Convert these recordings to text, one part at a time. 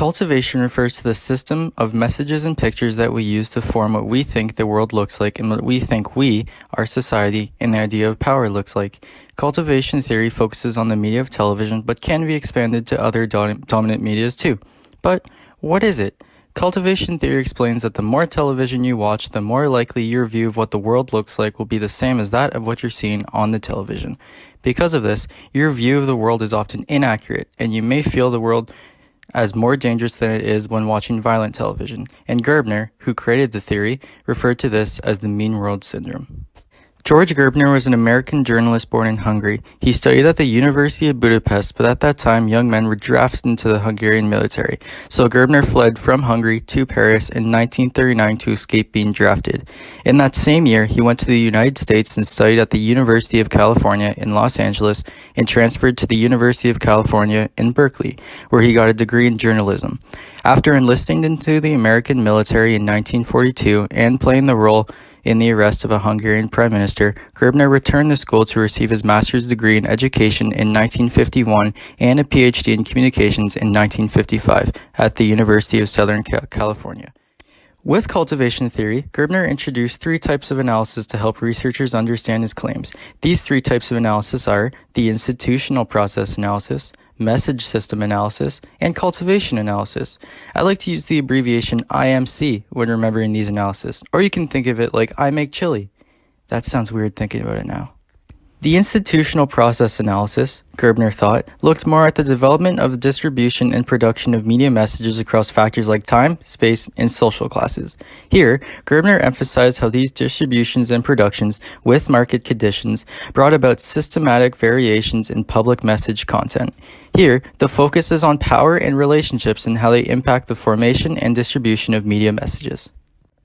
Cultivation refers to the system of messages and pictures that we use to form what we think the world looks like and what we think we, our society, and the idea of power looks like. Cultivation theory focuses on the media of television, but can be expanded to other dominant medias too. But what is it? Cultivation theory explains that the more television you watch, the more likely your view of what the world looks like will be the same as that of what you're seeing on the television. Because of this, your view of the world is often inaccurate, and you may feel the world as more dangerous than it is when watching violent television, and Gerbner, who created the theory, referred to this as the mean world syndrome. George Gerbner was an American journalist born in Hungary. He studied at the University of Budapest, but at that time, young men were drafted into the Hungarian military. So Gerbner fled from Hungary to Paris in 1939 to escape being drafted. In that same year, he went to the United States and studied at the University of California in Los Angeles and transferred to the University of California in Berkeley, where he got a degree in journalism. After enlisting into the American military in 1942 and playing the role in the arrest of a Hungarian prime minister, Gerbner returned to school to receive his master's degree in education in 1951 and a PhD in communications in 1955 at the University of Southern California. With cultivation theory, Gerbner introduced three types of analysis to help researchers understand his claims. These three types of analysis are the institutional process analysis, message system analysis, and cultivation analysis. I like to use the abbreviation I.M.C. when remembering these analyses, or you can think of it like I make chili. That sounds weird thinking about it now. The institutional process analysis, Gerbner thought, looked more at the development of the distribution and production of media messages across factors like time, space, and social classes. Here, Gerbner emphasized how these distributions and productions, with market conditions, brought about systematic variations in public message content. Here, the focus is on power and relationships and how they impact the formation and distribution of media messages.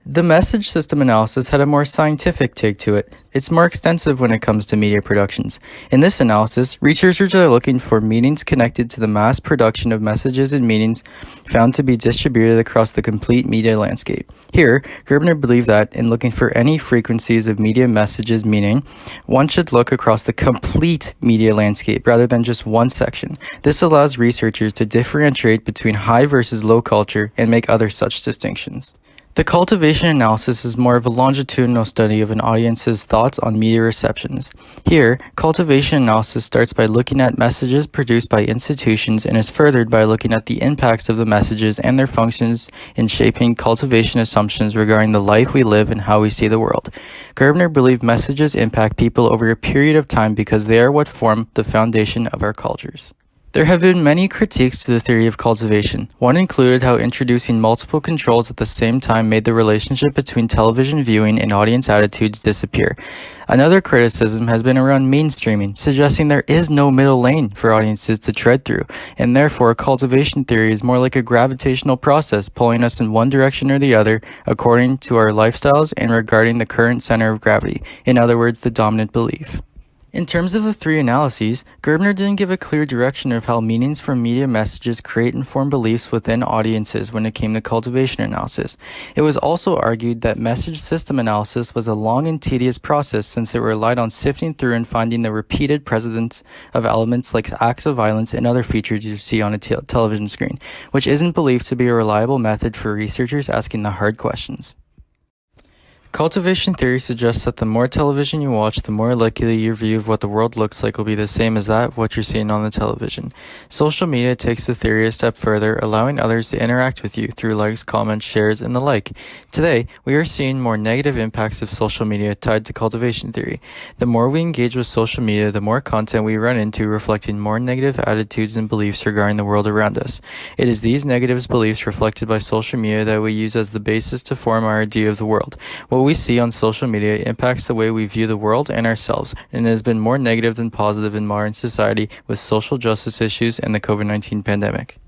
The message system analysis had a more scientific take to it. It's more extensive when it comes to media productions. In this analysis, researchers are looking for meanings connected to the mass production of messages and meanings found to be distributed across the complete media landscape. Here, Gerbner believed that, in looking for any frequencies of media messages meaning, one should look across the complete media landscape rather than just one section. This allows researchers to differentiate between high versus low culture and make other such distinctions. The cultivation analysis is more of a longitudinal study of an audience's thoughts on media receptions. Here, cultivation analysis starts by looking at messages produced by institutions and is furthered by looking at the impacts of the messages and their functions in shaping cultivation assumptions regarding the life we live and how we see the world. Gerbner believed messages impact people over a period of time because they are what form the foundation of our cultures. There have been many critiques to the theory of cultivation. One included how introducing multiple controls at the same time made the relationship between television viewing and audience attitudes disappear. Another criticism has been around mainstreaming, suggesting there is no middle lane for audiences to tread through, and therefore cultivation theory is more like a gravitational process pulling us in one direction or the other according to our lifestyles and regarding the current center of gravity, in other words, the dominant belief. In terms of the three analyses, Gerbner didn't give a clear direction of how meanings from media messages create and form beliefs within audiences when it came to cultivation analysis. It was also argued that message system analysis was a long and tedious process since it relied on sifting through and finding the repeated presence of elements like acts of violence and other features you see on a television screen, which isn't believed to be a reliable method for researchers asking the hard questions. Cultivation theory suggests that the more television you watch, the more likely your view of what the world looks like will be the same as that of what you're seeing on the television. Social media takes the theory a step further, allowing others to interact with you through likes, comments, shares, and the like. Today, we are seeing more negative impacts of social media tied to cultivation theory. The more we engage with social media, the more content we run into reflecting more negative attitudes and beliefs regarding the world around us. It is these negative beliefs reflected by social media that we use as the basis to form our idea of the world. What we see on social media impacts the way we view the world and ourselves, and it has been more negative than positive in modern society with social justice issues and the COVID-19 pandemic.